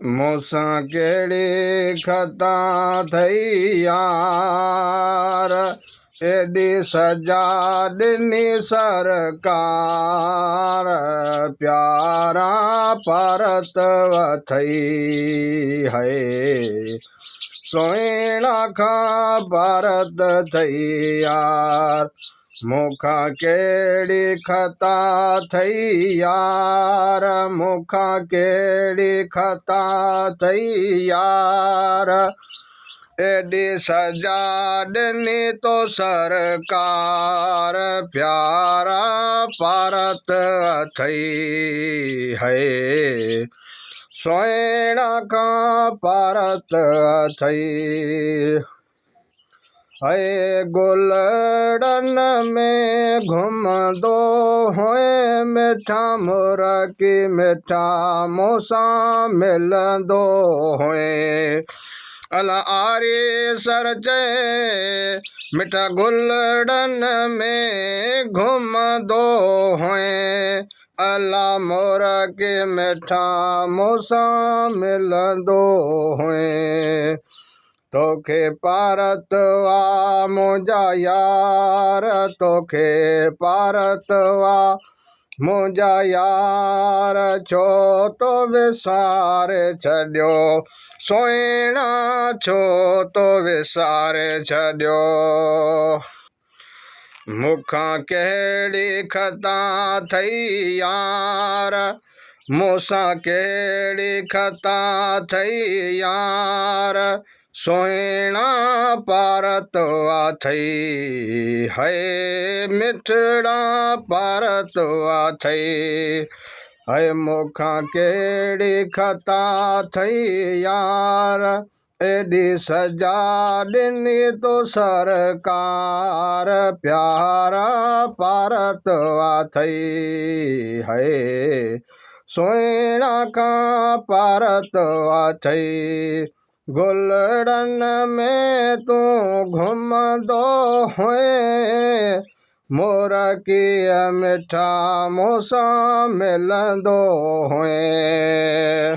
मूंसां कहिड़ी ख़ता थई यार, एॾी सजा ॾिनी सरकार, प्यारा परत वथई है, सुहिणा खां भारत थई यार। मूंखां कहिड़ी ख़ता थई यार, मूंखां कहिड़ी ख़ता थई यार, एॾी सजा ॾिनी तो सरकार, प्यारा भारत अथई है, सुहिणा खां भारत अथई है। गुलड़न में घुमंदो होए, मिठा मुरकी मिठा मूंसां मिलंदो होए। अला आरी सर चए मिठा गुलड़न में घुमंदो होए, अला मुरकी मिठा मूंसां मिलंदो होए। तोखे भारत वा मुंहिंजा यार, तोखे भारत वा मुंहिंजा यार, छो तो विसारे छॾियो सुहिणा, छो तो विसारे छॾियो। मूंखां कहिड़ी ख़ता थई यार, मूंसां कहिड़ी ख़ता थई यार, सुहिणा भारत अथई है, मिठड़ा भारत अथई है। मूंखां कहिड़ी ख़ता थई यार, एॾी सजा ॾिनी तो सरकार, प्यारा भारत अथई है, सुहिणा खां भारत अथई। गुलड़न में तूं घुमंदो होए, मुरकी मिठा मूंसां मिलंदो होए।